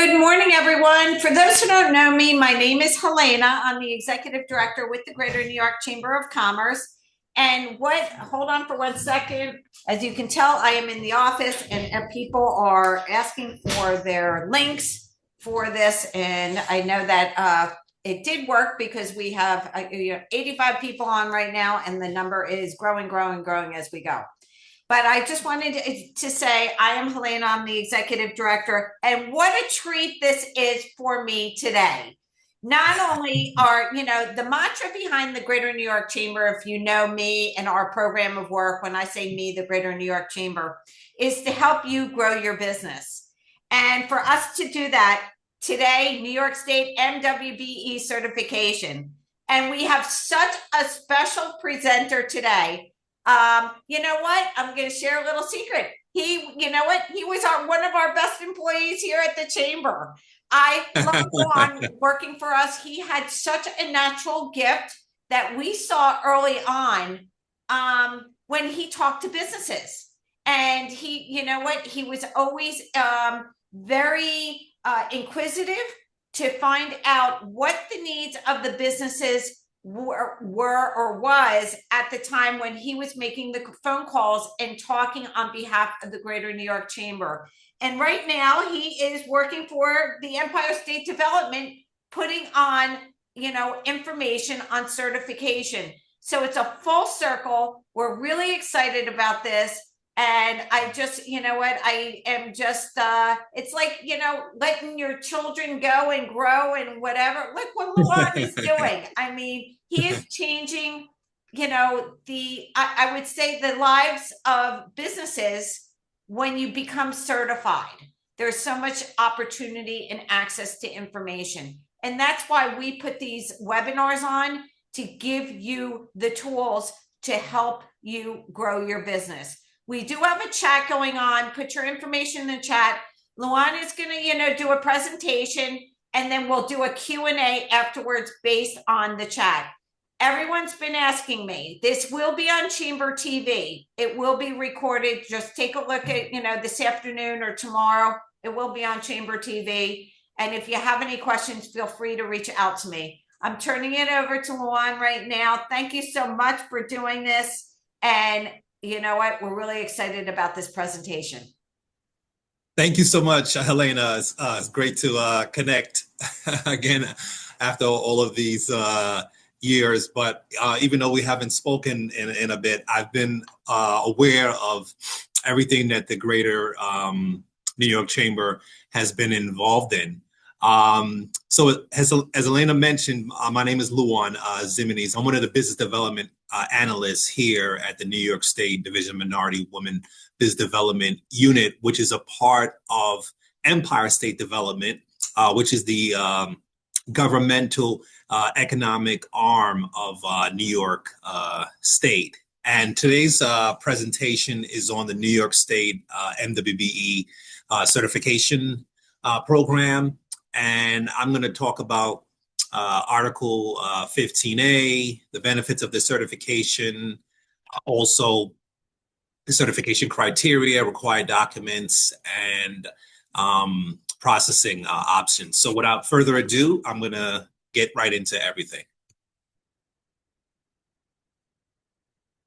Good morning, everyone. For those who don't know me, my name is Helena. I'm the executive director with the Greater New York Chamber of Commerce. Hold on for 1 second. As you can tell, I am in the office and people are asking for their links for this. And I know that it did work because we have 85 people on right now, and the number is growing as we go. But I just wanted to say I am Helena, I'm the executive director, and what a treat this is for me today. Not only are, the mantra behind the Greater New York Chamber, if you know me and our program of work, when I say me, the Greater New York Chamber, is to help you grow your business. And for us to do that today, New York State MWBE certification. And we have such a special presenter today. You know what? I'm going to share a little secret. He was one of our best employees here at the chamber. I love Juan working for us. He had such a natural gift that we saw early on when he talked to businesses. And he was always very inquisitive to find out what the needs of the businesses were or was at the time when he was making the phone calls and talking on behalf of the Greater New York Chamber. And right now he is working for the Empire State Development, putting on, information on certification. So it's a full circle. We're really excited about this. And I just, I am just, it's like, letting your children go and grow and whatever. Look what Luan is doing. I mean, he is changing, I would say the lives of businesses when you become certified. There's so much opportunity and access to information. And that's why we put these webinars on, to give you the tools to help you grow your business. We do have a chat going on. Put your information in the chat. Luan is going to, do a presentation, and then we'll do a Q&A afterwards based on the chat. Everyone's been asking me. This will be on Chamber TV. It will be recorded. Just take a look at, this afternoon or tomorrow. It will be on Chamber TV. And if you have any questions, feel free to reach out to me. I'm turning it over to Luan right now. Thank you so much for doing this. And you know what? We're really excited about this presentation. Thank you so much, Helena. It's great to connect again after all of these years. But even though we haven't spoken in a bit, I've been aware of everything that the Greater New York Chamber has been involved in. So as Helena mentioned, my name is Luan Ziminis. I'm one of the business development analysts here at the New York State Division of Minority Women Business Development Unit, which is a part of Empire State Development, which is the governmental economic arm of New York State. And today's presentation is on the New York State MWBE certification program. And I'm going to talk about Article 15A, the benefits of the certification, also the certification criteria, required documents, and processing options. So without further ado, I'm going to get right into everything.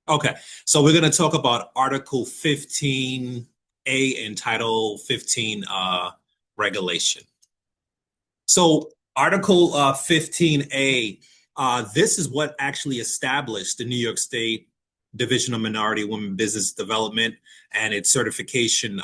Okay, so we're going to talk about Article 15A and Title 15 regulation. So Article 15A, this is what actually established the New York State Division of Minority Women Business Development and its certification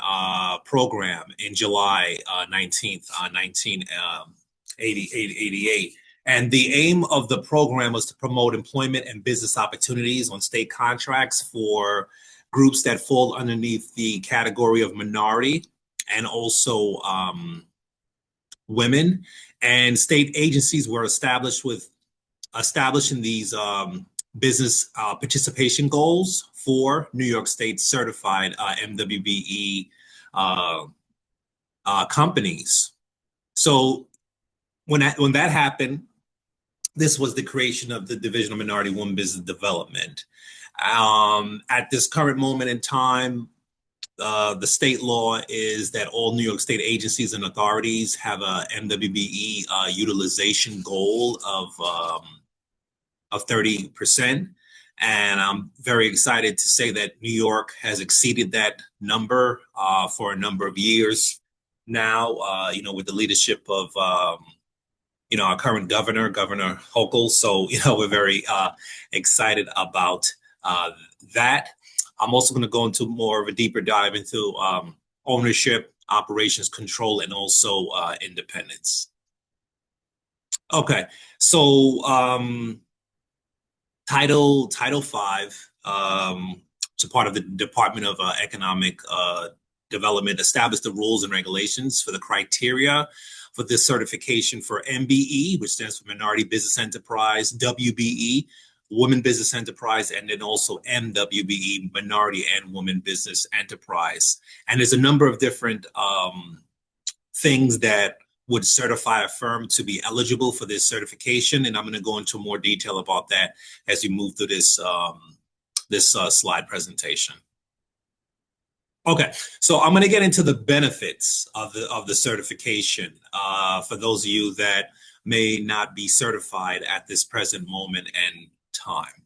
program in July 19th, 1988. And the aim of the program was to promote employment and business opportunities on state contracts for groups that fall underneath the category of minority and also women. And state agencies were established with establishing these business participation goals for New York State certified MWBE companies. So when that happened, this was the creation of the Division of Minority Women Business Development. At this current moment in time, the state law is that all New York State agencies and authorities have a MWBE utilization goal of 30%. And I'm very excited to say that New York has exceeded that number for a number of years now, with the leadership of, our current Governor Hochul. So, we're very excited about that. I'm also going to go into more of a deeper dive into ownership, operations control, and also independence. Okay, so Title V, it's a part of the Department of Economic Development, established the rules and regulations for the criteria for this certification for MBE, which stands for Minority Business Enterprise, WBE, Women Business Enterprise, and then also MWBE, Minority and Women Business Enterprise. And there's a number of different things that would certify a firm to be eligible for this certification. And I'm going to go into more detail about that as we move through this slide presentation. Okay, so I'm going to get into the benefits of the certification for those of you that may not be certified at this present moment and time.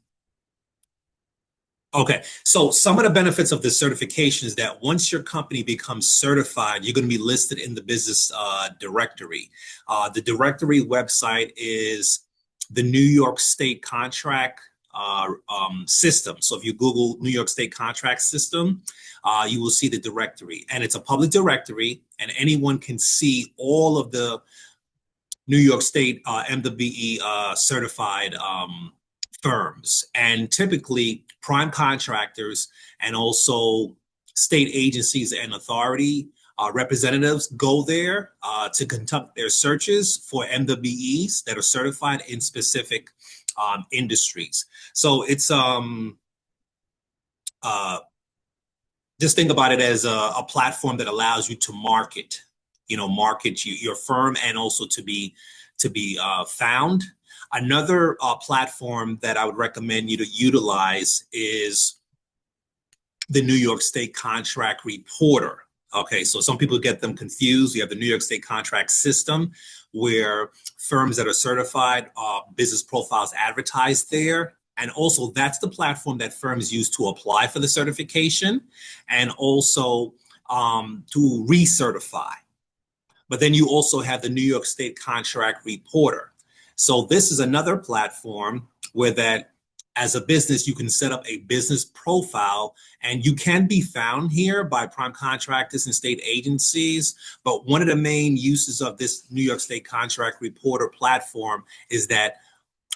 Okay, so some of the benefits of this certification is that once your company becomes certified, you're going to be listed in the business directory. The directory website is the New York State Contract system. So if you Google New York State Contract System, you will see the directory. And it's a public directory, and anyone can see all of the New York State MWBE certified firms. And typically prime contractors and also state agencies and authority representatives go there to conduct their searches for MWBEs that are certified in specific industries. So it's just think about it as a platform that allows you to market your firm and also to be found. Another platform that I would recommend you to utilize is the New York State Contract Reporter. Okay, so some people get them confused. You have the New York State Contract System, where firms that are certified, business profiles advertised there. And also that's the platform that firms use to apply for the certification and also to recertify. But then you also have the New York State Contract Reporter. So this is another platform where that as a business, you can set up a business profile and you can be found here by prime contractors and state agencies. But one of the main uses of this New York State Contract Reporter platform is that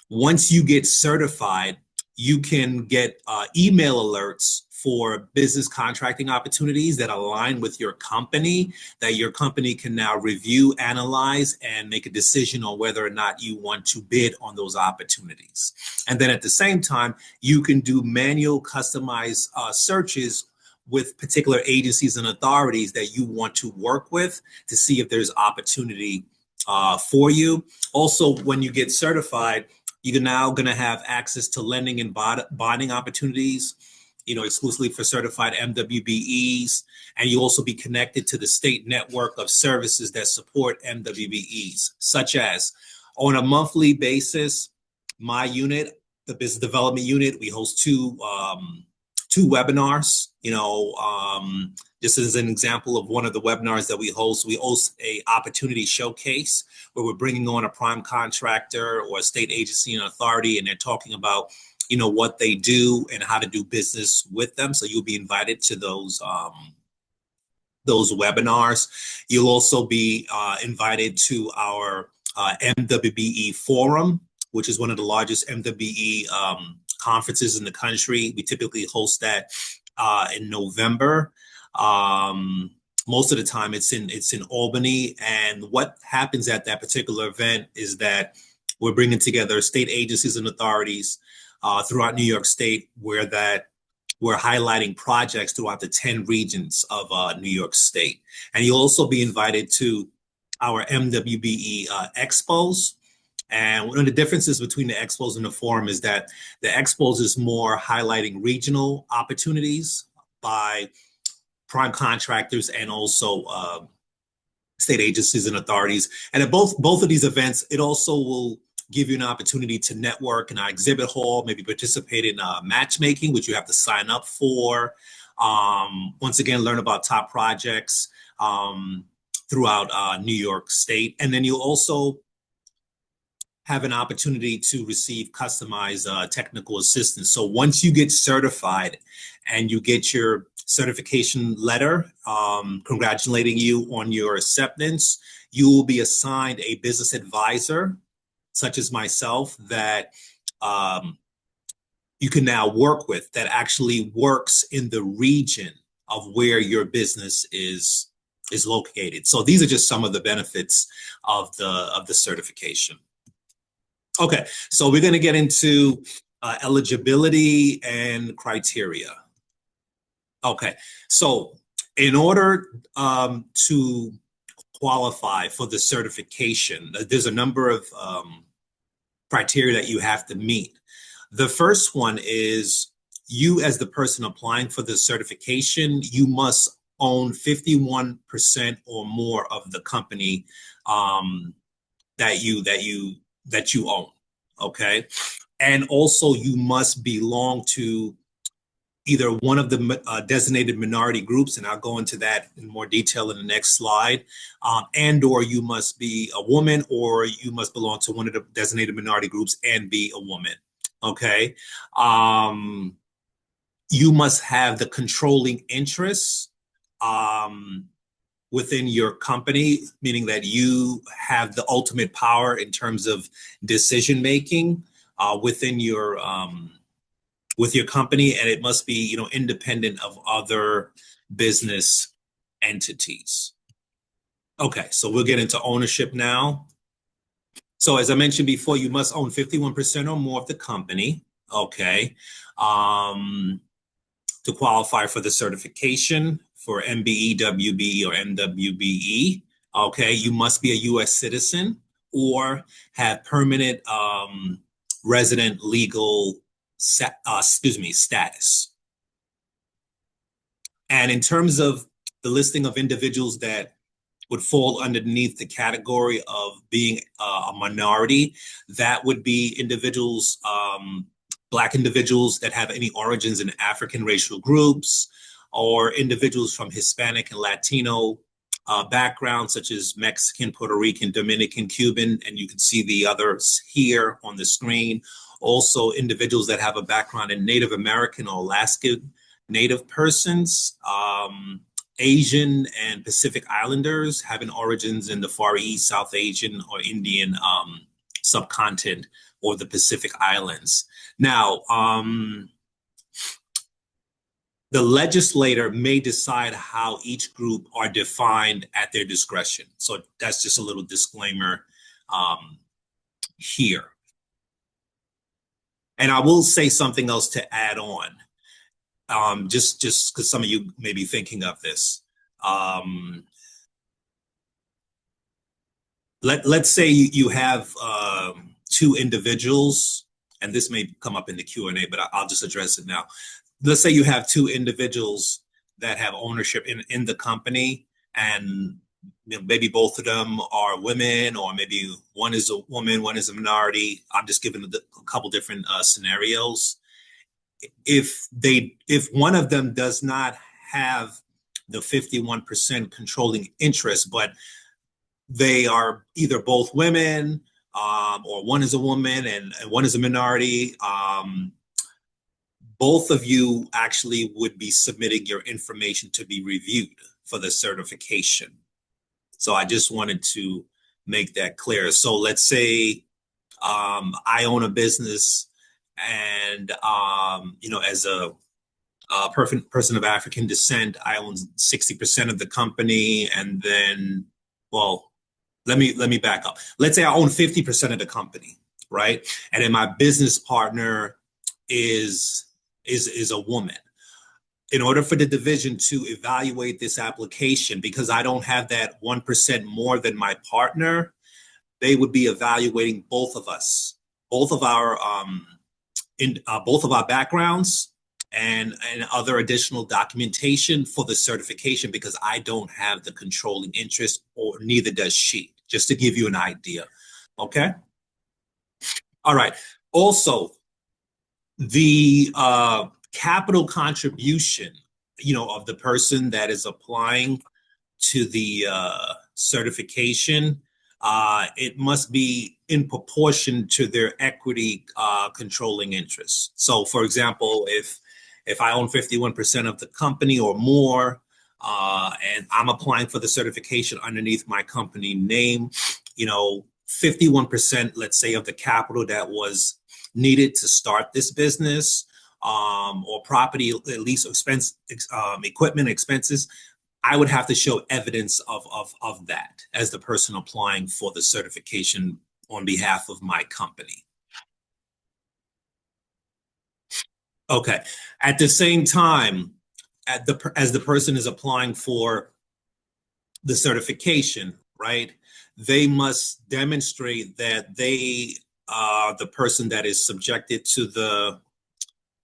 once you get certified, you can get email alerts for business contracting opportunities that align with your company, that your company can now review, analyze, and make a decision on whether or not you want to bid on those opportunities. And then at the same time, you can do manual customized searches with particular agencies and authorities that you want to work with to see if there's opportunity for you. Also, when you get certified, you're now going to have access to lending and bonding opportunities, exclusively for certified MWBEs. And you'll also be connected to the state network of services that support MWBEs, such as on a monthly basis, my unit, the business development unit, we host two webinars. Just as an example of one of the webinars that we host a opportunity showcase where we're bringing on a prime contractor or a state agency and authority, and they're talking about what they do and how to do business with them. So you'll be invited to those webinars. You'll also be invited to our MWBE forum, which is one of the largest MWBE conferences in the country. We typically host that in November. Most of the time it's in Albany. And what happens at that particular event is that we're bringing together state agencies and authorities throughout New York State, where we're highlighting projects throughout the 10 regions of New York State. And you'll also be invited to our MWBE expos. And one of the differences between the expos and the forum is that the expos is more highlighting regional opportunities by prime contractors and also state agencies and authorities. And at both of these events, it also will give you an opportunity to network in our exhibit hall, maybe participate in matchmaking, which you have to sign up for. Once again, learn about top projects throughout New York State. And then you'll also have an opportunity to receive customized technical assistance. So once you get certified and you get your certification letter congratulating you on your acceptance, you will be assigned a business advisor, such as myself, that you can now work with, that actually works in the region of where your business is located. So these are just some of the benefits of the certification. Okay, so we're going to get into eligibility and criteria. Okay, so in order to qualify for the certification, there's a number of criteria that you have to meet. The first one is you, as the person applying for the certification, you must own 51% or more of the company that you own. Okay, and also you must belong to either one of the designated minority groups, and I'll go into that in more detail in the next slide, and or you must be a woman, or you must belong to one of the designated minority groups and be a woman. Okay, you must have the controlling interests within your company, meaning that you have the ultimate power in terms of decision making within your with your company, and it must be, independent of other business entities. Okay, so we'll get into ownership now. So as I mentioned before, you must own 51% or more of the company. Okay, to qualify for the certification for MWBE or MWBE. Okay, you must be a U.S. citizen or have permanent resident legal status. And in terms of the listing of individuals that would fall underneath the category of being a minority, that would be individuals, Black individuals that have any origins in African racial groups, or individuals from Hispanic and Latino backgrounds, such as Mexican, Puerto Rican, Dominican, Cuban, and you can see the others here on the screen. Also, individuals that have a background in Native American or Alaska Native persons, Asian and Pacific Islanders having origins in the Far East, South Asian, or Indian subcontinent, or the Pacific Islands. Now, the legislator may decide how each group are defined at their discretion. So that's just a little disclaimer here. And I will say something else to add on, just because some of you may be thinking of this. Let's say you have two individuals, and this may come up in the Q&A, but I'll just address it now. Let's say you have two individuals that have ownership in the company, and maybe both of them are women, or maybe one is a woman, one is a minority. I'm just giving a couple different scenarios. If one of them does not have the 51% controlling interest, but they are either both women, or one is a woman and one is a minority, both of you actually would be submitting your information to be reviewed for the certification. So I just wanted to make that clear. So let's say I own a business, and as a person of African descent, I own 60% of the company, and then, well, let me back up. Let's say I own 50% of the company, right? And then my business partner is a woman. In order for the division to evaluate this application, because I don't have that 1% more than my partner, they would be evaluating both of us, both of our backgrounds, and other additional documentation for the certification, because I don't have the controlling interest, or neither does she, just to give you an idea. Okay. All right. Also, the capital contribution, of the person that is applying to the certification, it must be in proportion to their equity controlling interest. So, for example, if I own 51% of the company or more, and I'm applying for the certification underneath my company name, 51%, let's say, of the capital that was needed to start this business, or property, at least expense, equipment expenses, I would have to show evidence of that as the person applying for the certification on behalf of my company. Okay. At the same time, as the person is applying for the certification, right, they must demonstrate that they are the person that is subjected to the,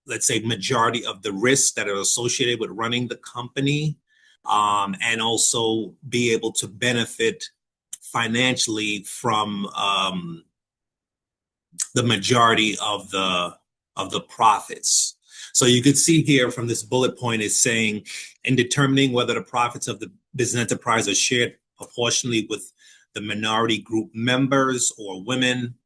let's say, majority of the risks that are associated with running the company, and also be able to benefit financially from the majority of the profits. So you could see here from this bullet point is saying, in determining whether the profits of the business enterprise are shared proportionally with the minority group members or women,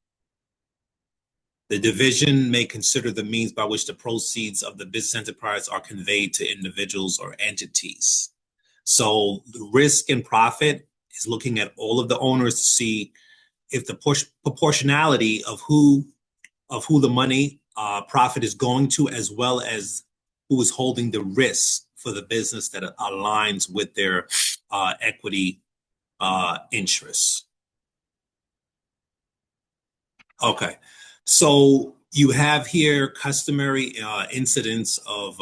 the division may consider the means by which the proceeds of the business enterprise are conveyed to individuals or entities. So the risk and profit is looking at all of the owners to see if the proportionality of who the money profit is going to, as well as who is holding the risk for the business that aligns with their equity interests. Okay, so you have here customary incidents of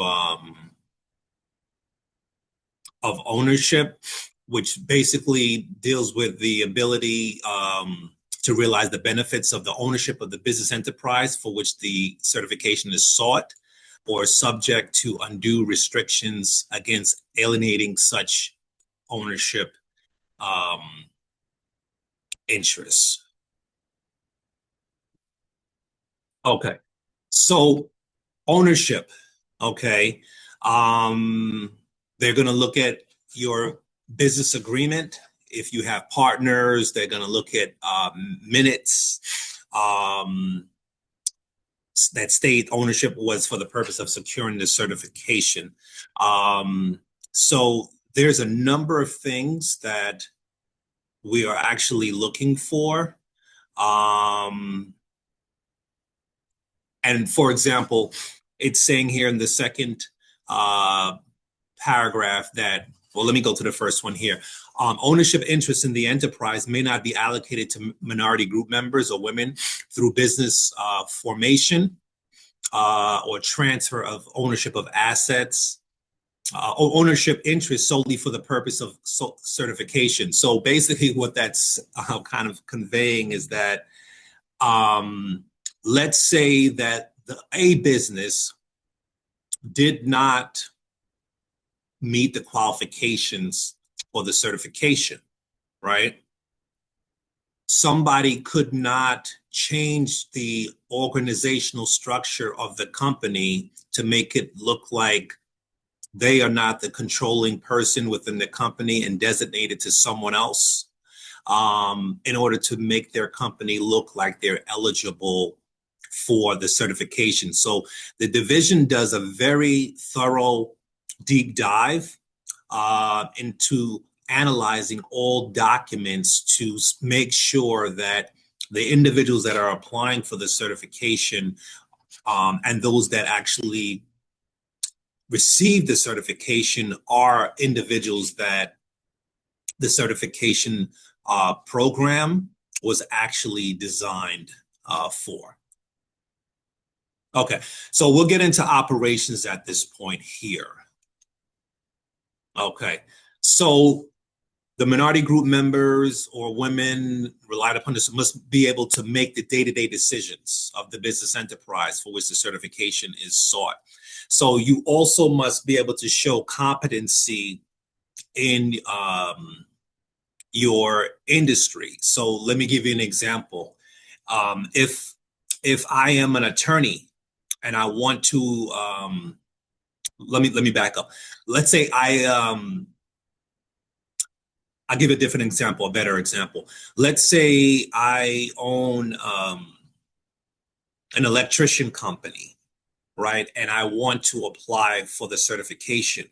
ownership, which basically deals with the ability to realize the benefits of the ownership of the business enterprise for which the certification is sought, or subject to undue restrictions against alienating such ownership interests. Okay, so ownership. Okay, they're going to look at your business agreement. If you have partners, they're going to look at minutes that state ownership was for the purpose of securing the certification. So there's a number of things that we are actually looking for. And for example, it's saying here in the second paragraph that, well, let me go to the first one here. Ownership interests in the enterprise may not be allocated to minority group members or women through business formation or transfer of ownership of assets, or ownership interest solely for the purpose of certification. So basically what that's kind of conveying is that, let's say that a business did not meet the qualifications for the certification, right? Somebody could not change the organizational structure of the company to make it look like they are not the controlling person within the company and designate it to someone else, in order to make their company look like they're eligible for the certification. So the division does a very thorough deep dive into analyzing all documents to make sure that the individuals that are applying for the certification, and those that actually receive the certification, are individuals that the certification program was actually designed for. Okay, so we'll get into operations at this point here. Okay, so the minority group members or women relied upon this must be able to make the day-to-day decisions of the business enterprise for which the certification is sought. So you also must be able to show competency in your industry. So let me give you an example. If I am an attorney and I want to let me back up. Let's say I'll give a different example, a better example. Let's say I own an electrician company, right? And I want to apply for the certification,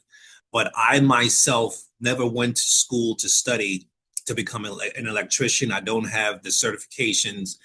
but I myself never went to school to study to become an electrician. I don't have the certifications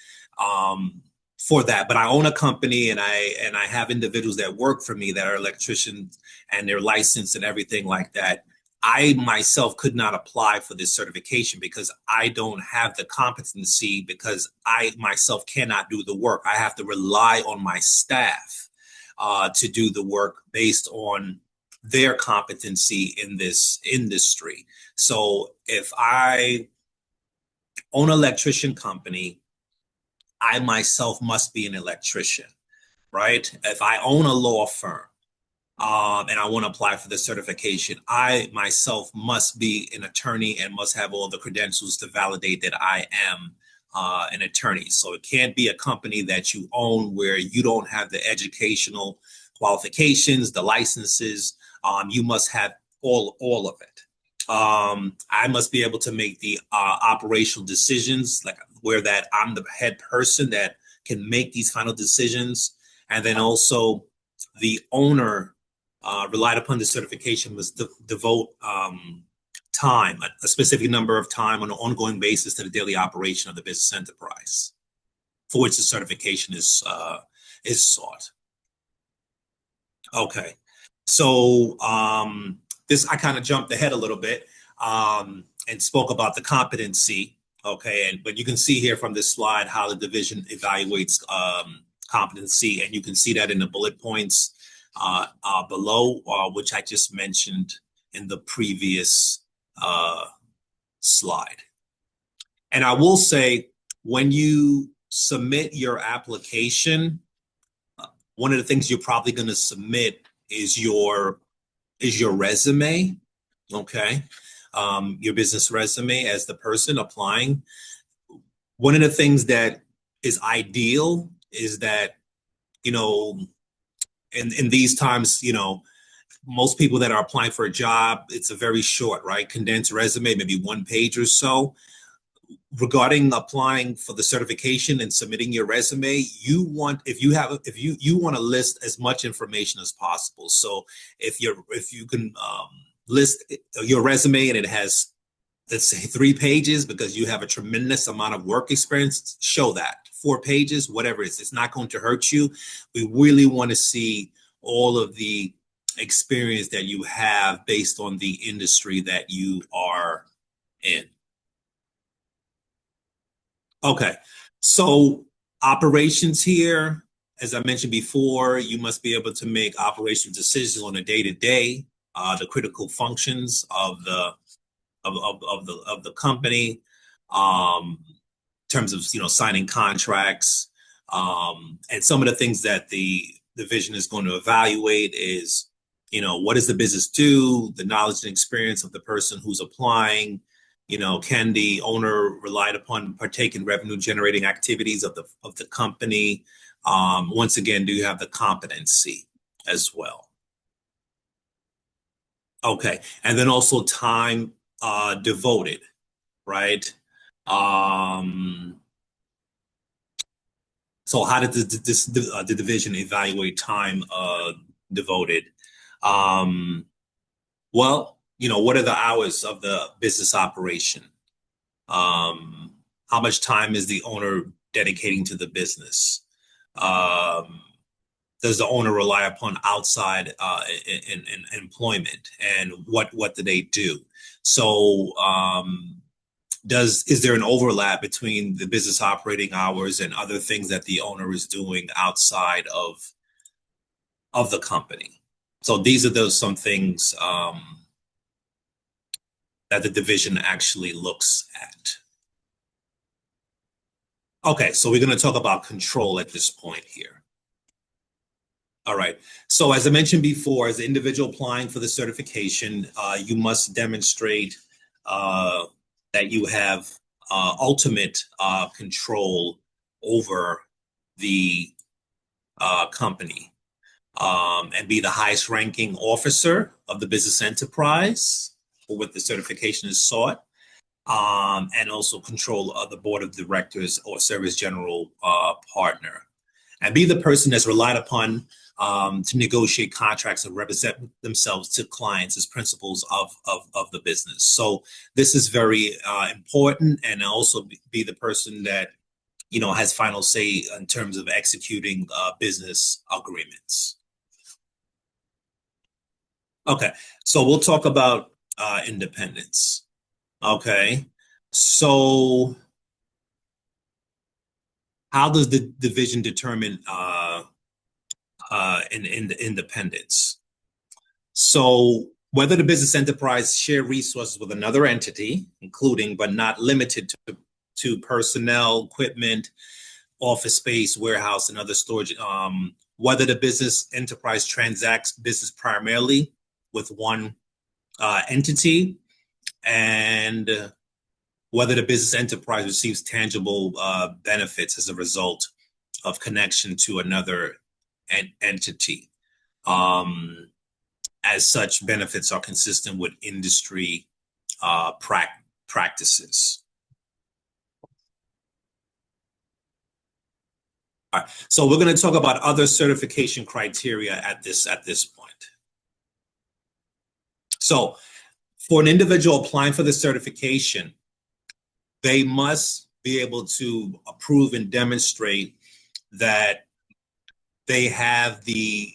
for that, but I own a company and I have individuals that work for me that are electricians and they're licensed and everything like that. I myself could not apply for this certification because I don't have the competency because I myself cannot do the work. I have to rely on my staff to do the work based on their competency in this industry. So if I own an electrician company, I myself must be an electrician, right? If I own a law firm, and I want to apply for the certification, I myself must be an attorney and must have all the credentials to validate that I am an attorney. So it can't be a company that you own where you don't have the educational qualifications, the licenses. You must have all of it. I must be able to make the operational decisions, like where that I'm the head person that can make these final decisions. And then also the owner relied upon the certification must devote time, a specific number of time on an ongoing basis to the daily operation of the business enterprise for which the certification is sought. Okay, so this I kind of jumped ahead a little bit and spoke about the competency. Okay, but you can see here from this slide how the division evaluates competency, and you can see that in the bullet points below, which I just mentioned in the previous slide. And I will say, when you submit your application, one of the things you're probably going to submit is your resume, okay? Your business resume as the person applying. One of the things that is ideal is that, you know, in these times, you know, most people that are applying for a job, it's a very short, right? Condensed resume, maybe 1 page or so. Regarding applying for the certification and submitting your resume, you want you want to list as much information as possible. So if you can list your resume and it has, let's say, 3 pages because you have a tremendous amount of work experience, show that. 4 pages, whatever it is, it's not going to hurt you. We really want to see all of the experience that you have based on the industry that you are in. Okay, so operations here, as I mentioned before, you must be able to make operational decisions on a day-to-day, the critical functions of the company, in terms of, you know, signing contracts, and some of the things that the division is going to evaluate is, you know, what does the business do, the knowledge and experience of the person who's applying. You know, can the owner relied upon partake in revenue generating activities of the company? Once again, do you have the competency as well? Okay, and then also time devoted, right? So how did the division evaluate time devoted? Well, you know, what are the hours of the business operation? How much time is the owner dedicating to the business? Does the owner rely upon outside in employment, and what do they do? So is there an overlap between the business operating hours and other things that the owner is doing outside of the company? So these are some things that the division actually looks at. Okay, so we're going to talk about control at this point here. All right. So as I mentioned before, as an individual applying for the certification, you must demonstrate uh, that you have ultimate control over the company, and be the highest ranking officer of the business enterprise for what the certification is sought, and also control of the board of directors or service general partner, and be the person that's relied upon to negotiate contracts and represent themselves to clients as principals of the business. So this is very important, and also be the person that has final say in terms of executing business agreements. Okay, so we'll talk about independence. Okay, so how does the division determine in independence? So whether the business enterprise share resources with another entity, including but not limited to personnel, equipment, office space, warehouse, and other storage. Whether the business enterprise transacts business primarily with one entity, and whether the business enterprise receives tangible benefits as a result of connection to another entity. As such, benefits are consistent with industry practices. All right. So we're going to talk about other certification criteria at this point. So for an individual applying for the certification, they must be able to approve and demonstrate that they have the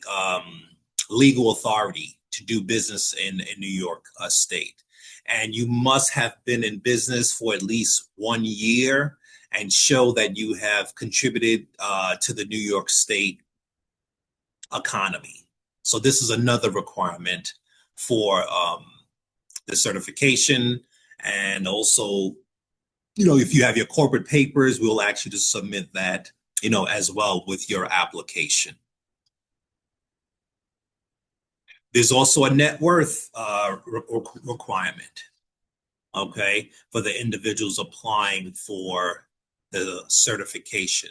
legal authority to do business in New York State. And you must have been in business for at least 1 year and show that you have contributed to the New York State economy. So this is another requirement for the certification. And also, if you have your corporate papers, we'll ask you to submit that, as well with your application. There's also a net worth requirement, okay, for the individuals applying for the certification.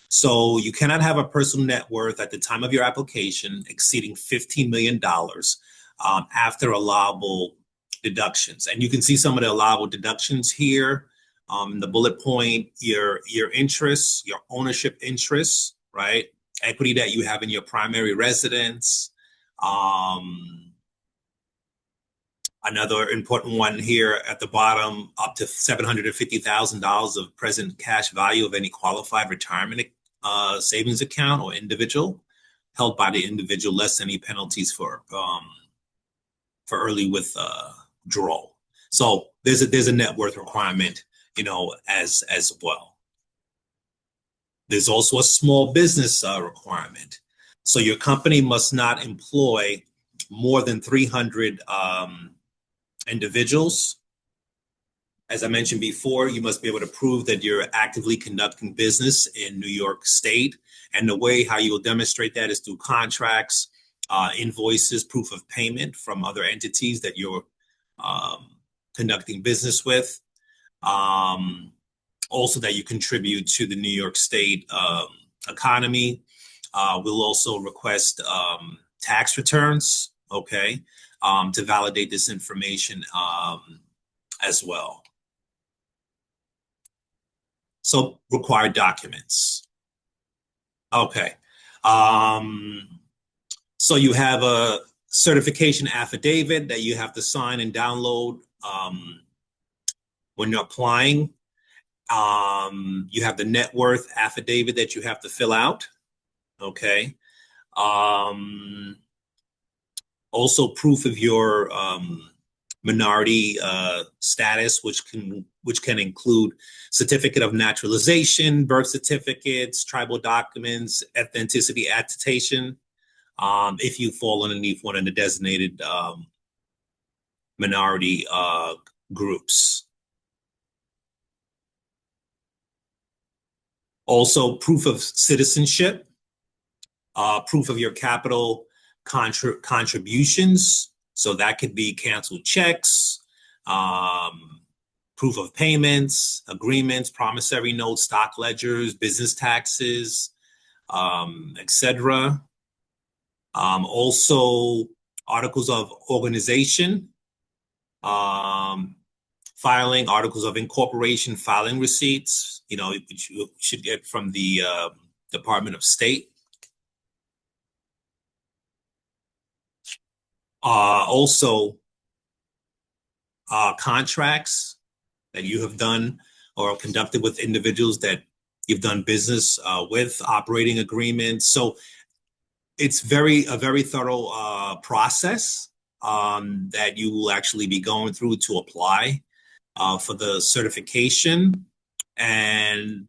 So you cannot have a personal net worth at the time of your application exceeding $15 million after allowable deductions. And you can see some of the allowable deductions here. The bullet point, your interests, your ownership interests, right? Equity that you have in your primary residence. Another important one here at the bottom, up to $750,000 of present cash value of any qualified retirement savings account or individual held by the individual, less any penalties for early withdrawal. So there's a net worth requirement, as well. There's also a small business requirement. So your company must not employ more than 300 individuals. As I mentioned before, you must be able to prove that you're actively conducting business in New York State. And the way how you will demonstrate that is through contracts, invoices, proof of payment from other entities that you're conducting business with. Also that you contribute to the New York State economy. We'll also request tax returns, okay, to validate this information as well. So required documents. Okay. So you have a certification affidavit that you have to sign and download when you're applying. You have the net worth affidavit that you have to fill out. Okay. Also proof of your minority status, which can include certificate of naturalization, birth certificates, tribal documents, ethnicity attestation, if you fall underneath one of the designated minority groups. Also proof of citizenship, proof of your capital contributions. So that could be canceled checks, proof of payments, agreements, promissory notes, stock ledgers, business taxes, etc. Also, articles of organization, filing, articles of incorporation, filing receipts, which you should get from the Department of State. Also, contracts that you have done or conducted with individuals that you've done business with, operating agreements. So it's a very thorough process that you will actually be going through to apply for the certification. And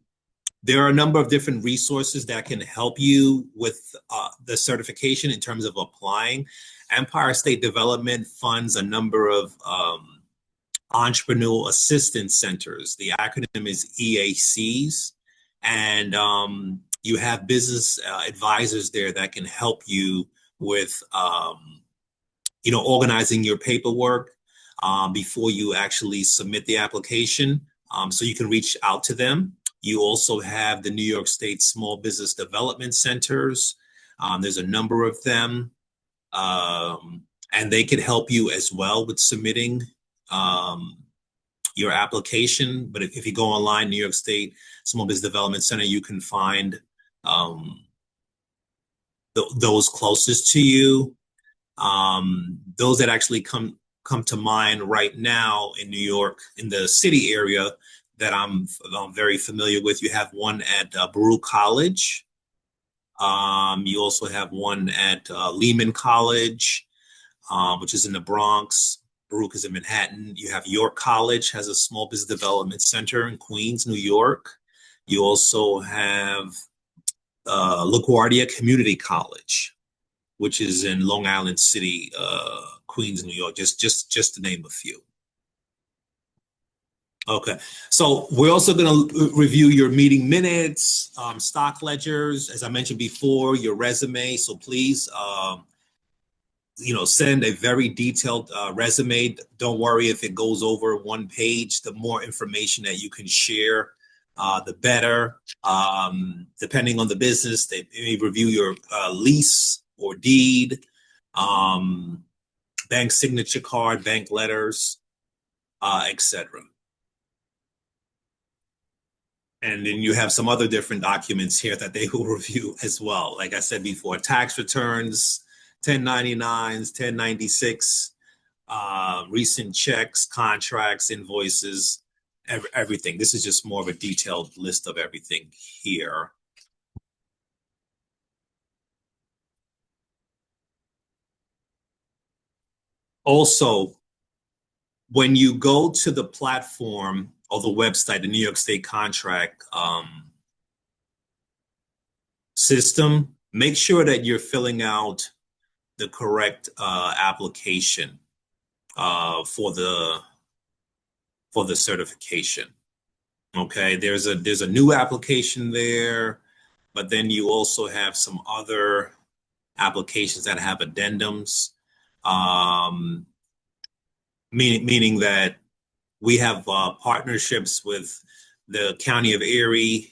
there are a number of different resources that can help you with the certification in terms of applying. Empire State Development funds a number of entrepreneurial assistance centers. The acronym is EACs. And you have business advisors there that can help you with, organizing your paperwork before you actually submit the application. So you can reach out to them. You also have the New York State Small Business Development Centers. There's a number of them. And they can help you as well with submitting your application. But if you go online, New York State Small Business Development Center, you can find those closest to you. Those that actually come to mind right now in New York, in the city area that I'm very familiar with, you have one at Baruch College. You also have one at Lehman College, which is in the Bronx. Baruch is in Manhattan. You have York College, has a small business development center in Queens, New York. You also have LaGuardia Community College, which is in Long Island City, Queens, New York, just to name a few. Okay, so we're also going to review your meeting minutes, stock ledgers, as I mentioned before, your resume. So please, send a very detailed resume. Don't worry if it goes over one page. The more information that you can share, the better. Depending on the business, they may review your lease or deed, bank signature card, bank letters, etc. And then you have some other different documents here that they will review as well. Like I said before, tax returns, 1099s, 1096, recent checks, contracts, invoices, everything. This is just more of a detailed list of everything here. Also, when you go to the platform or the website, the New York State contract system, make sure that you're filling out the correct application for the certification. Okay, there's a new application there, but then you also have some other applications that have addendums, meaning that we have partnerships with the County of Erie,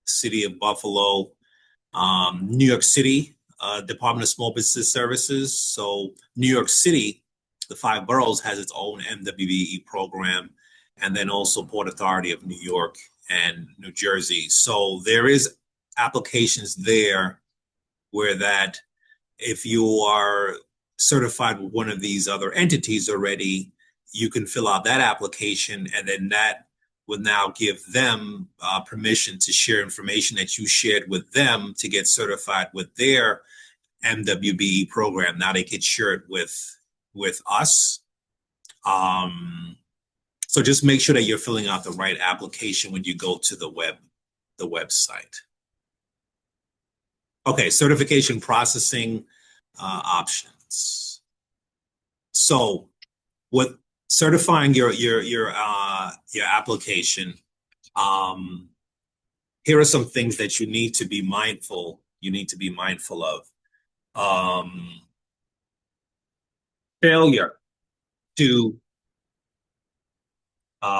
City of Buffalo, New York City, Department of Small Business Services. So New York City, the 5 boroughs, has its own MWBE program, and then also Port Authority of New York and New Jersey. So there is applications there where that if you are certified with one of these other entities already, you can fill out that application, and then that will now give them permission to share information that you shared with them to get certified with their MWBE program. Now they can share it with us. So just make sure that you're filling out the right application when you go to the website. Okay, certification processing options. So with certifying your application, here are some things that you need to be mindful you need to be mindful of. Failure to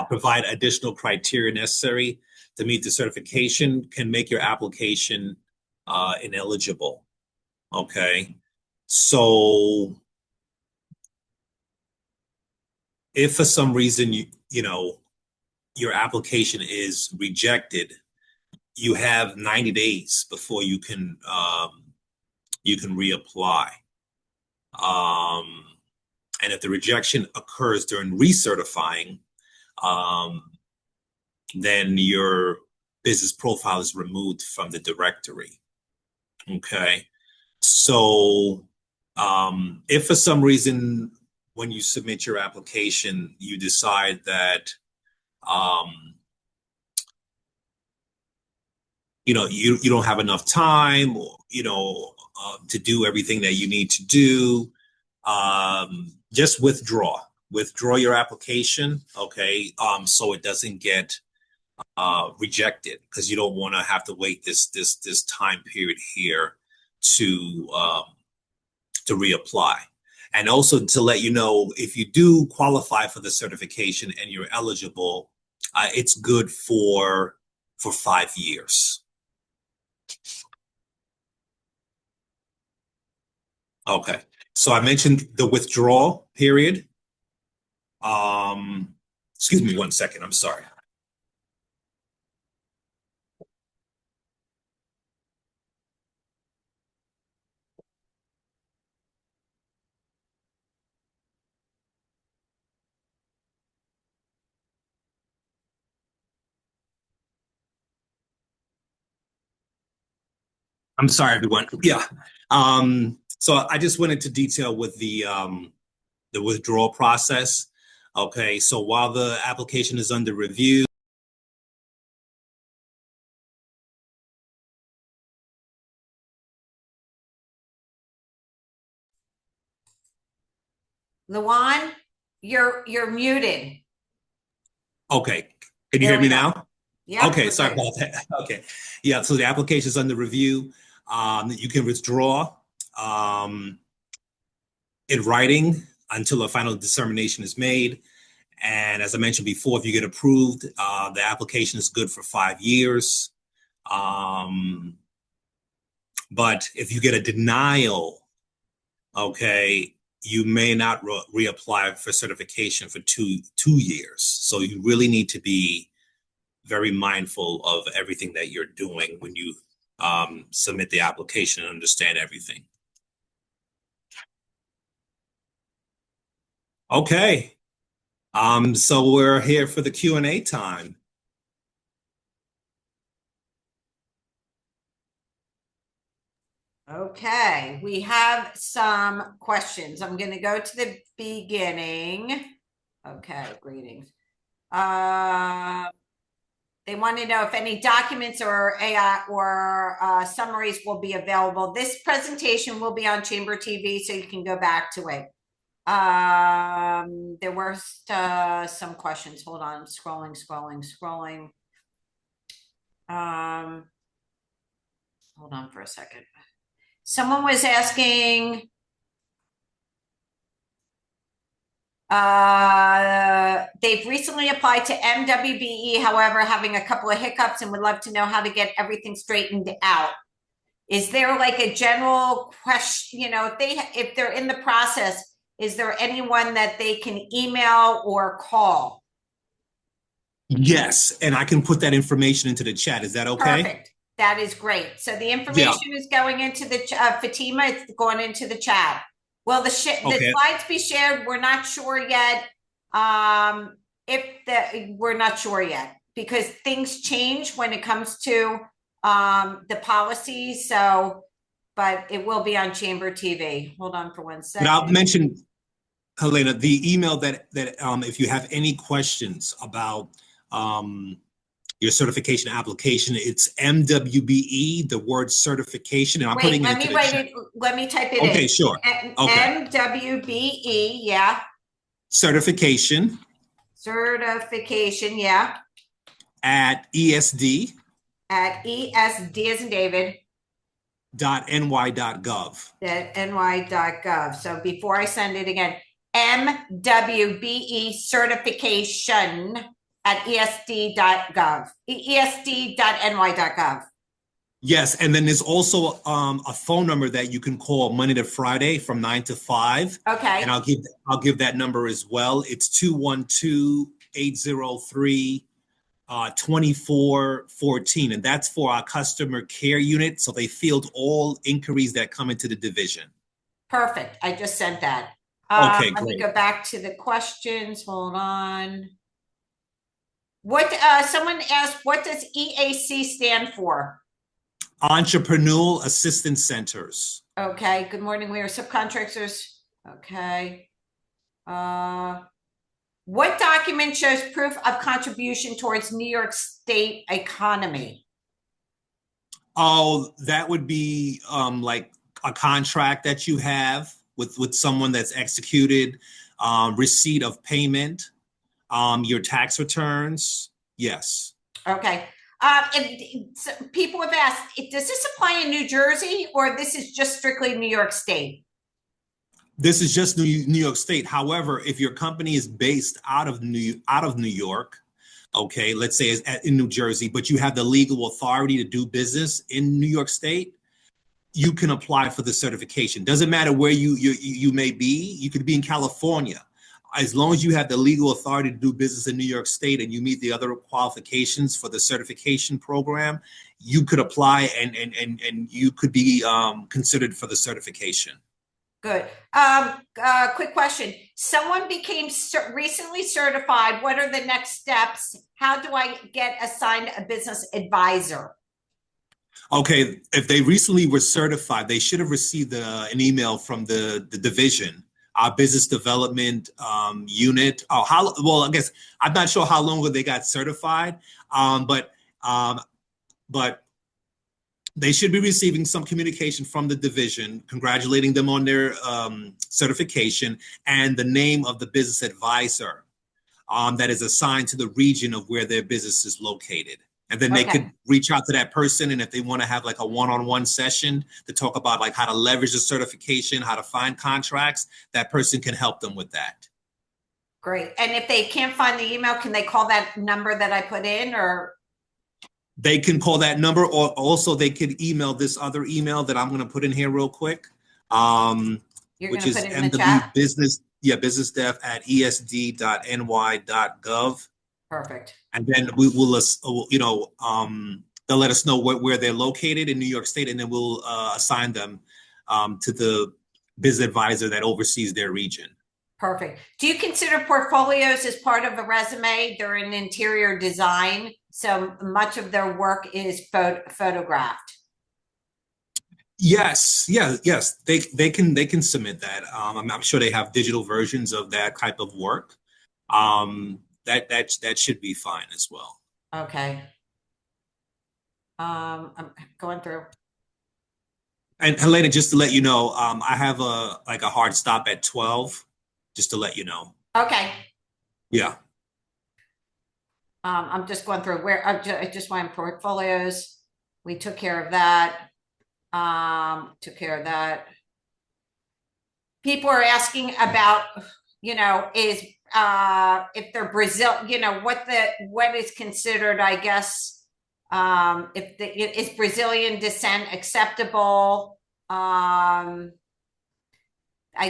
provide additional criteria necessary to meet the certification can make your application ineligible. Okay. So if for some reason your application is rejected, you have 90 days before you can reapply. And if the rejection occurs during recertifying, then your business profile is removed from the directory. Okay. So if for some reason when you submit your application, you decide that you don't have enough time, or to do everything that you need to do, just withdraw your application. Okay. So it doesn't get rejected, because you don't want to have to wait this time period here to reapply. And also to let you know, if you do qualify for the certification and you're eligible, it's good for 5 years. Okay. So I mentioned the withdrawal period. Excuse me 1 second. I'm sorry. I'm sorry, everyone. Yeah. So I just went into detail with the withdrawal process. Okay. So while the application is under review, Luan, you're muted. okay. Can you There hear we me go. now? Yeah. Okay, sorry about that. Okay. Yeah, so the application is under review. You can withdraw in writing until a final determination is made. And as I mentioned before, if you get approved, the application is good for 5 years. But if you get a denial, okay, you may not reapply for certification for 2 years. So you really need to be very mindful of everything that you're doing when you submit the application and understand everything. Okay. So we're here for the Q&A time. Okay, we have some questions. I'm going to go to the beginning. Okay, greetings. They want to know if any documents or AI or summaries will be available. This presentation will be on Chamber TV, so you can go back to it. There were some questions. Hold on, scrolling. Hold on for a second. Someone was asking, they've recently applied to MWBE, however, having a couple of hiccups and would love to know how to get everything straightened out. Is there like a general question, if they're in the process, is there anyone that they can email or call? Yes, and I can put that information into the chat. Is that okay? Perfect. That is great. So the information is going into the Fatima. It's going into the chat. Will the slides be shared? We're not sure yet. We're not sure yet, because things change when it comes to the policies. So, but it will be on Chamber TV. Hold on for 1 second. But I'll mention, Helena, the email that if you have any questions about your certification application, it's MWBE, the word certification, and I'm putting it into the chat. Let me type it in. Okay, sure. Okay. MWBE, yeah. Certification, yeah. at ESD. At ESD as in David. .ny.gov. .ny.gov. So before I send it again, MWBE certification at ESD.gov, ESD.ny.gov. Yes, and then there's also a phone number that you can call Monday to Friday from 9 to 5. Okay. And I'll give that number as well. It's 212-803 2414, and that's for our customer care unit. So they field all inquiries that come into the division. Perfect. I just sent that. Okay, Let me great. go back to the questions. Hold on. What someone asked, what does EAC stand for? Entrepreneurial Assistance Centers. Okay. Good morning. We are subcontractors. Okay. What document shows proof of contribution towards New York State economy? Oh, that would be like a contract that you have with someone that's executed, receipt of payment, your tax returns. Yes. Okay. People have asked, does this apply in New Jersey or this is just strictly New York State? This is just New York State. However, if your company is based out of New York, okay, let's say it's in New Jersey, but you have the legal authority to do business in New York State, you can apply for the certification. Doesn't matter where you may be. You could be in California. As long as you have the legal authority to do business in New York State and you meet the other qualifications for the certification program, you could apply and you could be considered for the certification. Good. Quick question. Someone became recently certified. What are the next steps? How do I get assigned a business advisor? Okay, if they recently were certified, they should have received an email from the division, our business development unit. Oh, well, I guess I'm not sure how long ago they got certified, but they should be receiving some communication from the division congratulating them on their certification and the name of the business advisor that is assigned to the region of where their business is located. And then they could reach out to that person. And if they want to have like a one-on-one session to talk about like how to leverage the certification, how to find contracts, that person can help them with that. Great. And if they can't find the email, can they call that number that I put in or? They can call that number, or also they could email this other email that I'm going to put in here real quick, which is MW business, business dev at esd.ny.gov. Perfect. And then we will, they'll let us know where they're located in New York State, and then we'll assign them to the business advisor that oversees their region. Perfect. Do you consider portfolios as part of a resume? They're in interior design, so much of their work is photographed. Yes, they can submit that. I'm sure they have digital versions of that type of work. That should be fine as well. Okay. I'm going through. And Helena, just to let you know, I have a hard stop at 12, just to let you know. Okay. Yeah. I'm just going through where I just went portfolios. We took care of that. Took care of that. People are asking about, is if they're Brazil, what is considered, I guess, is Brazilian descent acceptable? I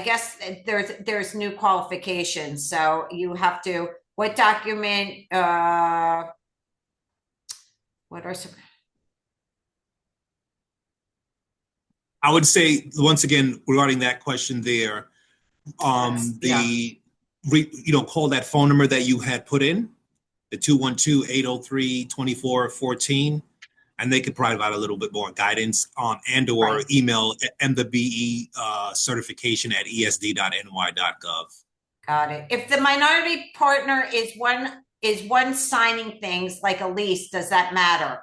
guess there's new qualifications, so you have to. What document? What are some? I would say once again regarding that question there, call that phone number that you had put in, the 212-803-2414, and they could provide a little bit more guidance and/or email MWBE certification at esd.ny.gov. Got it. If the minority partner is one signing things like a lease, does that matter?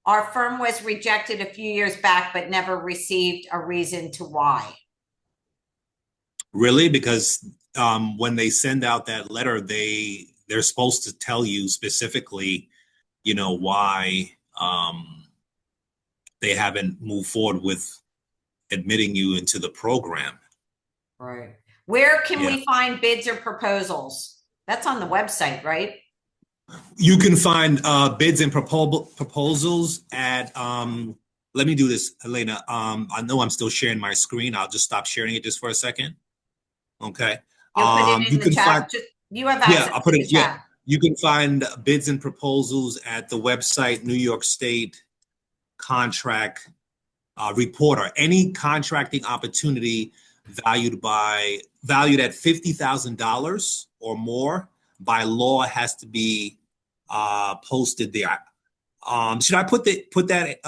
Our firm was rejected a few years back, but never received a reason to why. Really? Because when they send out that letter, they're supposed to tell you specifically, why they haven't moved forward with admitting you into the program. Right. Where can Yeah. we find bids or proposals? That's on the website, right? You can find bids and proposals at, let me do this, Helena. I know I'm still sharing my screen. I'll just stop sharing it just for a second. Okay. You'll put it You in the can find, chat. Just you have yeah, access I'll to put it, the yeah. chat. You can find bids and proposals at the website, New York State Contract Reporter. Any contracting opportunity valued at $50,000 or more by law has to be posted there. Should I put that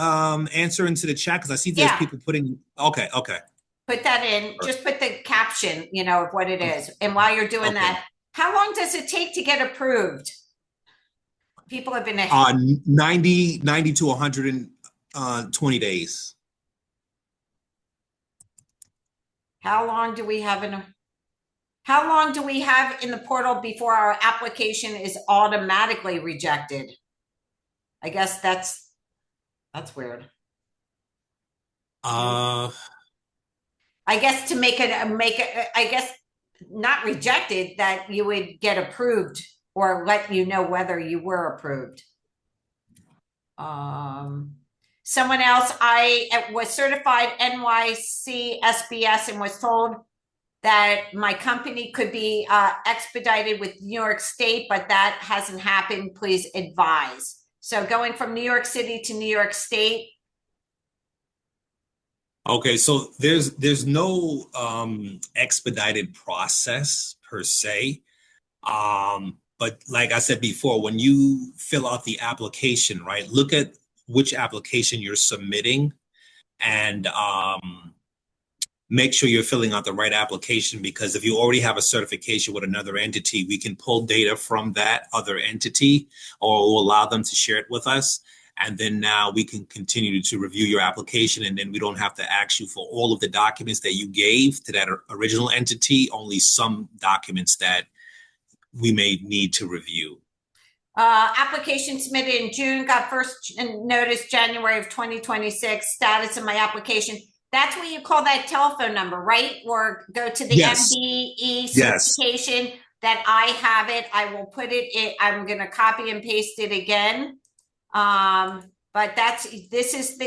answer into the chat? Because I see there's Yeah, people putting. Okay, okay, put that in. Just put the caption, of what it okay, is. And while you're doing okay. that, how long does it take to get approved? People have been, 90 to 120 days. how long do we have in the portal before our application is automatically rejected? I guess that's weird. Uh, I guess to make it, I guess not rejected, that you would get approved or let you know whether you were approved. Someone else, I was certified NYC SBS and was told that my company could be expedited with New York State, but that hasn't happened. Please advise. So going from New York City to New York State. okay, so there's no expedited process per se. But like I said before, when you fill out the application, right, look at which application you're submitting and make sure you're filling out the right application, because if you already have a certification with another entity, we can pull data from that other entity or we'll allow them to share it with us. And then now we can continue to review your application, and then we don't have to ask you for all of the documents that you gave to that original entity, only some documents that we may need to review. Application submitted in June, got first notice January of 2026. Status of my application. That's what you call that telephone number, right? Or go to the Yes. MWBE Yes. certification that I have it. I will put it in. I'm going to copy and paste it again. But this is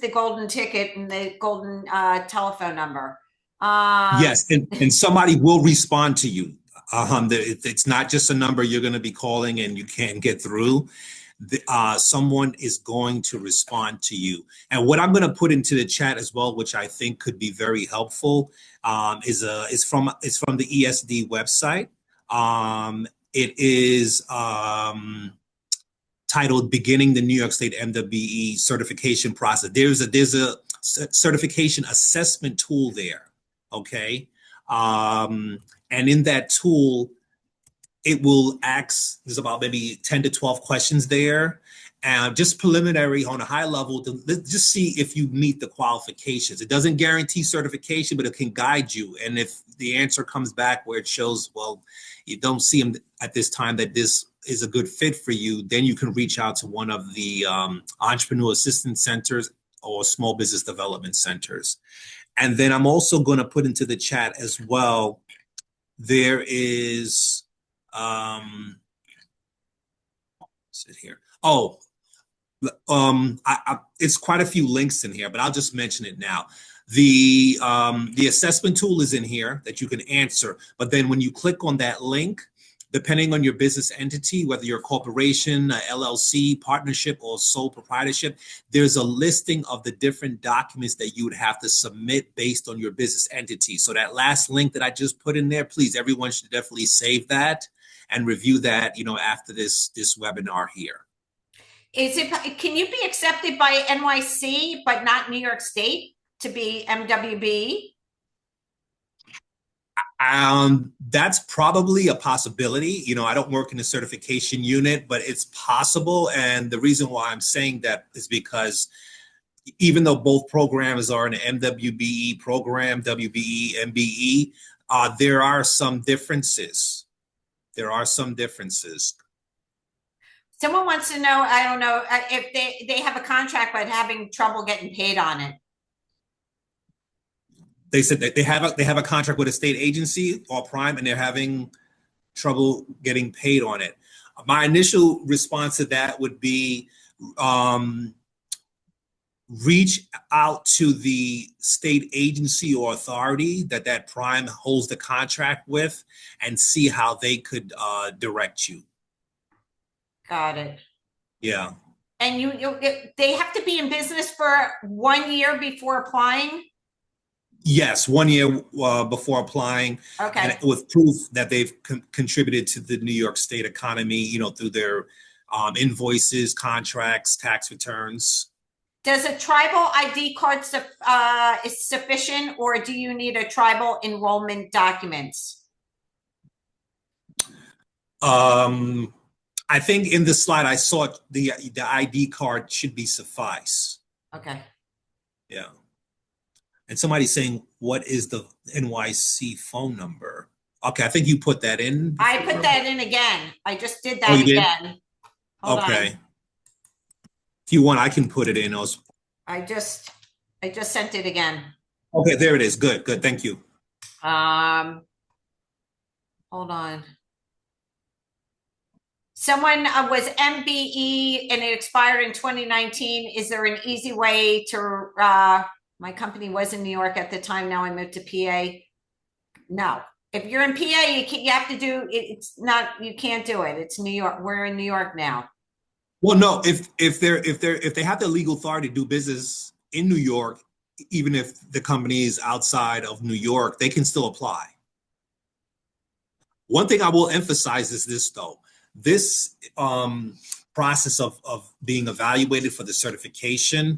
the golden ticket and the golden telephone number. Yes, and somebody will respond to you. It's not just a number you're going to be calling and you can't get through. Someone is going to respond to you. And what I'm going to put into the chat as well, which I think could be very helpful, is from the ESD website. It is titled "Beginning the New York State MWBE Certification Process." There's a certification assessment tool there. Okay. And in that tool, it will ask, there's about maybe 10 to 12 questions there. And just preliminary on a high level to just see if you meet the qualifications. It doesn't guarantee certification, but it can guide you. And if the answer comes back where it shows, well, you don't see them at this time that this is a good fit for you, then you can reach out to one of the entrepreneur assistance centers or small business development centers. And then I'm also going to put into the chat as well, there is, sit here. Oh, it's quite a few links in here, but I'll just mention it now. The assessment tool is in here that you can answer, but then when you click on that link, depending on your business entity, whether you're a corporation, a LLC, partnership, or sole proprietorship, there's a listing of the different documents that you would have to submit based on your business entity. So that last link that I just put in there, please, everyone should definitely save that and review that, after this webinar here. Can you be accepted by NYC but not New York State to be MWBE? That's probably a possibility. I don't work in the certification unit, but it's possible. And the reason why I'm saying that is because even though both programs are an MWBE program, WBE, MBE, there are some differences. Someone wants to know, I don't know, if they have a contract but having trouble getting paid on it. They said that they have a contract with a state agency or prime, and they're having trouble getting paid on it. My initial response to that would be um, reach out to the state agency or authority that prime holds the contract with and see how they could direct you. Got it. Yeah. And they have to be in business for 1 year before applying? Yes, 1 year before applying, Okay. and with proof that they've contributed to the New York State economy, through their invoices, contracts, tax returns. Does a tribal ID card is sufficient, or do you need a tribal enrollment documents? I think in the slide I saw the ID card should be suffice. Okay. Yeah. And somebody's saying, what is the NYC phone number? Okay, I think you put that in. I put that in again. I just did that Oh, you did? again. Hold Okay. on. If you want, I can put it in. I just sent it again. Okay, there it is. Good, good. Thank you. Hold on. Someone was MBE and it expired in 2019. Is there an easy way to, my company was in New York at the time. Now I moved to PA. No, if you're in PA, you have to do, it's not, you can't do it. It's New York. We're in New York now. Well, no, if they have the legal authority to do business in New York, even if the company is outside of New York, they can still apply. One thing I will emphasize is this, though. This process of being evaluated for the certification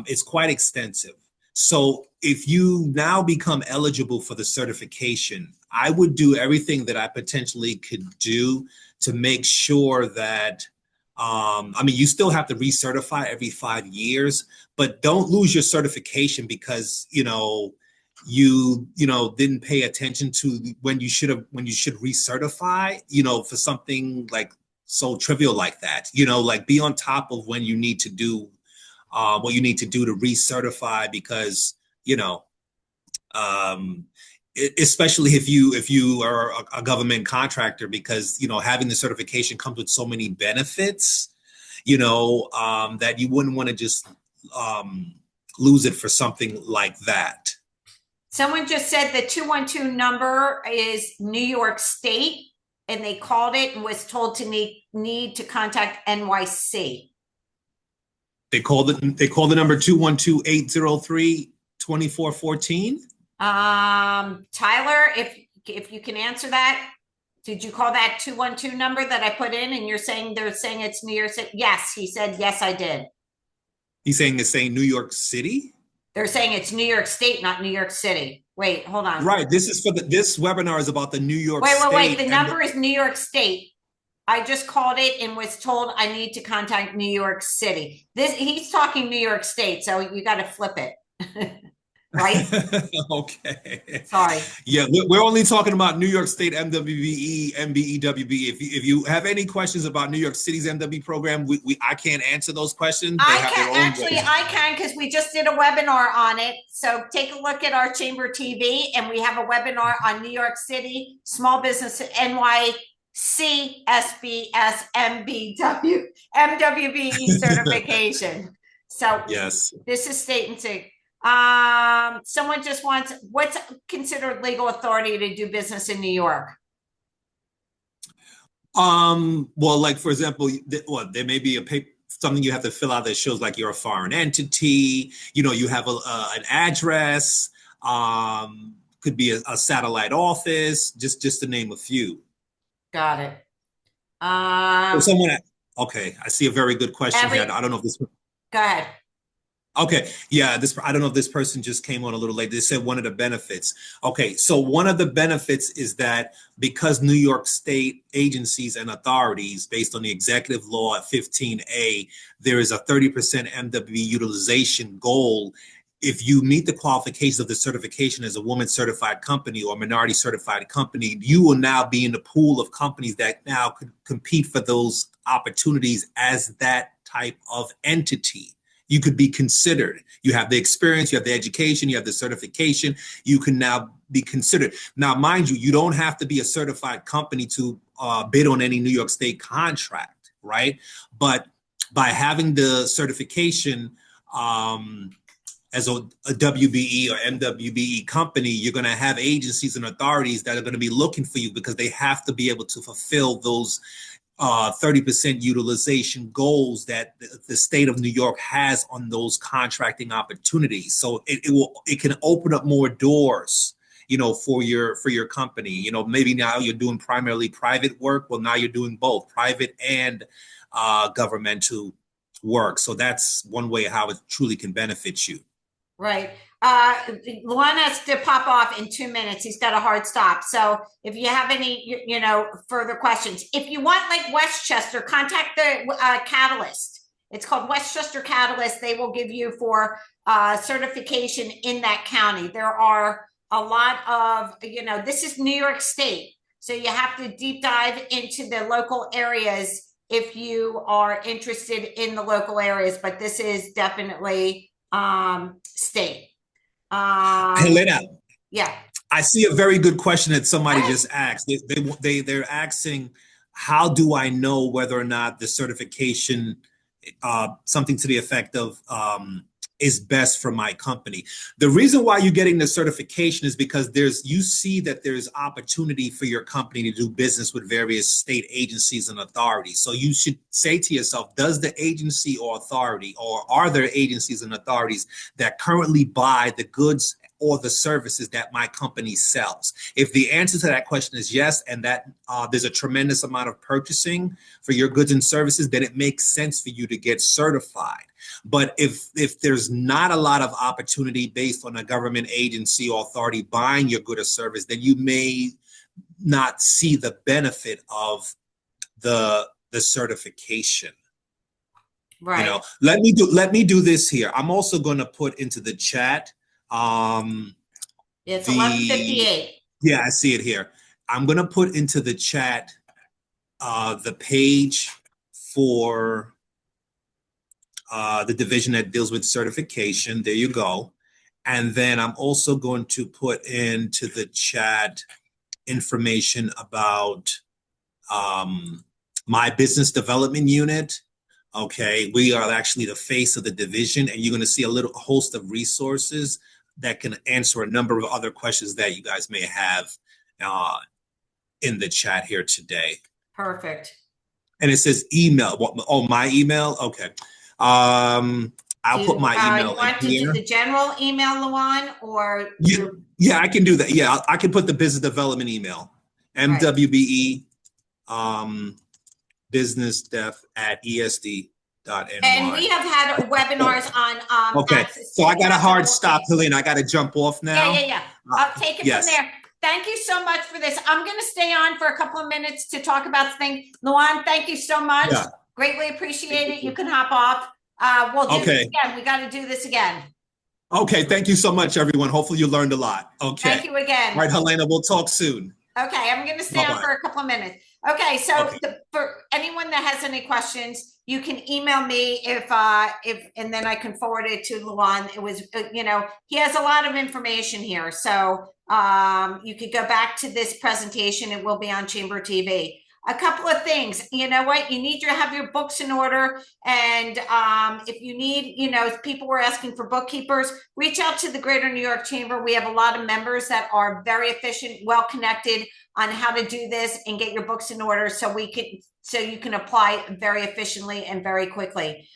is quite extensive. So if you now become eligible for the certification, I would do everything that I potentially could do to make sure that, you still have to recertify every 5 years, but don't lose your certification because, you didn't pay attention to when you should recertify, for something like so trivial like that, like be on top of when you need to do what you need to do to recertify, because especially if you are a government contractor, because having the certification comes with so many benefits, that you wouldn't want to just lose it for something like that. Someone just said the 212 number is New York State, and they called it and was told to need to contact NYC. They called the number 212-803-2414. Tyler, if you can answer that, did you call that 212 number that I put in? And they're saying it's New York City. Yes, he said yes, I did. He's saying it's saying New York City. They're saying it's New York State, not New York City. Wait, hold on. Right. This webinar is about the New York State. Wait. The number is New York State. I just called it and was told I need to contact New York City. He's talking New York State, so you got to flip it. Right? Okay. Sorry. Yeah, we're only talking about New York State MWBE, MBEWB. If you have any questions about New York City's MWBE program, I can't answer those questions. I can, because we just did a webinar on it. So take a look at our Chamber TV, and we have a webinar on New York City Small Business NYC SBS MWBE certification. So yes, this is state and city. Someone just wants, what's considered legal authority to do business in New York? Well, like for example, there may be something you have to fill out that shows like you're a foreign entity. You have an address. Could be a satellite office. Just to name a few. Got it. Okay, I see a very good question here. I don't know if this. Go ahead. Okay, yeah, I don't know if this person just came on a little late. They said one of the benefits. Okay, so one of the benefits is that because New York State agencies and authorities, based on the executive law at 15A, there is a 30% MWBE utilization goal if you meet the qualifications of the certification as a woman certified company or minority certified company, you will now be in the pool of companies that now could compete for those opportunities as that type of entity. You could be considered. You have the experience, you have the education, you have the certification. You can now be considered. Now, mind you, you don't have to be a certified company to bid on any New York State contract, right? But by having the certification as a WBE or MWBE company, you're going to have agencies and authorities that are going to be looking for you because they have to be able to fulfill those 30% utilization goals that the state of New York has on those contracting opportunities. So it can open up more doors, for your company. Maybe now you're doing primarily private work. Well, now you're doing both private and governmental work. So that's one way how it truly can benefit you. Right. Luan has to pop off in 2 minutes. He's got a hard stop. So if you have any, further questions, if you want like Westchester, contact the Catalyst. It's called Westchester Catalyst. They will give you for certification in that county. There are a lot of, this is New York State. So you have to deep dive into the local areas if you are interested in the local areas, but this is definitely state. Helena, yeah, I see a very good question that somebody just asked. They're asking, how do I know whether or not the certification, something to the effect of, is best for my company? The reason why you're getting the certification is because you see that there's opportunity for your company to do business with various state agencies and authorities. So you should say to yourself, does the agency or authority, or are there agencies and authorities that currently buy the goods or the services that my company sells? If the answer to that question is yes, and that there's a tremendous amount of purchasing for your goods and services, then it makes sense for you to get certified. But if there's not a lot of opportunity based on a government agency or authority buying your good or service, then you may not see the benefit of the certification. right. Let me do this here. I'm also going to put into the chat. It's 11:58. Yeah, I see it here. I'm going to put into the chat the page for the division that deals with certification. There you go. And then I'm also going to put into the chat information about my business development unit. Okay, we are actually the face of the division, and you're going to see a little host of resources that can answer a number of other questions that you guys may have in the chat here today. Perfect. And it says email. Oh, my email? Okay. I'll put my email you want in here. To do the general email, Luan, or yeah, I can do that. Yeah, I can put the business development email, MWBE, business def at ESD.NY. And we have had webinars on okay, so I got a hard stop, Helene. I got to jump off now. Yeah. I'll take it from there. Thank you so much for this. I'm going to stay on for a couple of minutes to talk about things. Luan, thank you so much. Yeah. Greatly appreciate it. You can hop off. We'll do this again. We got to do this again. Okay, thank you so much, everyone. Hopefully you learned a lot. Okay. Thank you again. All right, Helena, we'll talk soon. Okay, I'm going to stay on for a couple of minutes. Okay, so for anyone that has any questions, you can email me if and then I can forward it to Luan. It was, he has a lot of information here. So you could go back to this presentation. It will be on Chamber TV. A couple of things, you know what, you need to have your books in order. And if you need, people were asking for bookkeepers, reach out to the Greater New York Chamber. We have a lot of members that are very efficient, well-connected on how to do this and get your books in order so you can apply very efficiently and very quickly.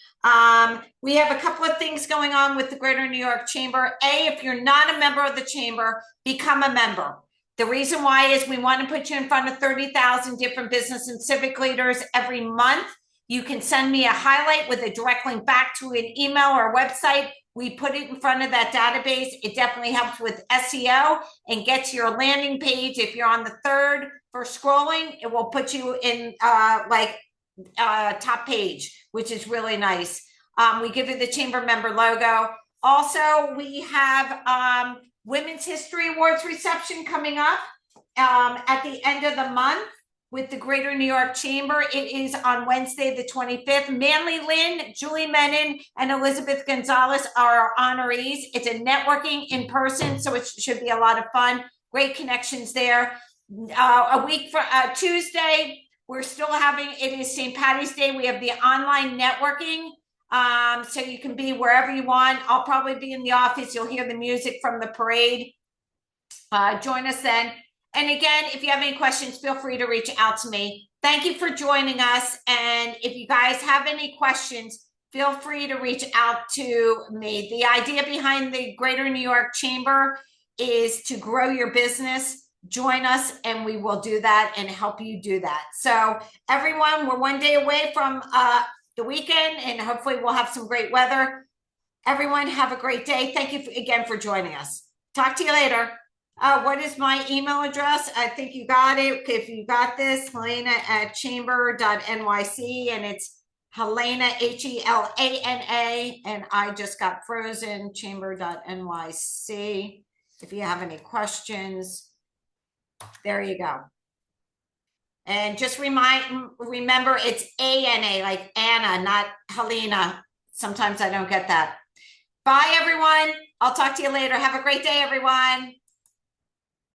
We have a couple of things going on with the Greater New York Chamber. If you're not a member of the Chamber, become a member. The reason why is we want to put you in front of 30,000 different business and civic leaders every month. You can send me a highlight with a direct link back to an email or website. We put it in front of that database. It definitely helps with SEO and gets your landing page. If you're on the third for scrolling, it will put you in top page, which is really nice. We give you the chamber member logo. Also, we have Women's History Awards reception coming up at the end of the month with the Greater New York Chamber. It is on Wednesday, the 25th. Manly Lynn, Julie Menon, and Elizabeth Gonzalez are our honorees. It's a networking in person, so it should be a lot of fun. Great connections there. A week from Tuesday, we're still having, it is St. Patty's Day. We have the online networking. So you can be wherever you want. I'll probably be in the office. You'll hear the music from the parade. Join us then. And again, if you have any questions, feel free to reach out to me. Thank you for joining us. And if you guys have any questions, feel free to reach out to me. The idea behind the Greater New York Chamber is to grow your business. Join us and we will do that and help you do that. So everyone, we're one day away from the weekend, and hopefully we'll have some great weather. Everyone have a great day. Thank you again for joining us. Talk to you later. What is my email address? I think you got it. If you got this, Helena@chamber.nyc, and it's Helena, Helana, and I just got frozen, chamber.nyc. If you have any questions, there you go. And just remember, it's ANA, like Anna, not Helena. Sometimes I don't get that. Bye, everyone. I'll talk to you later. Have a great day, everyone.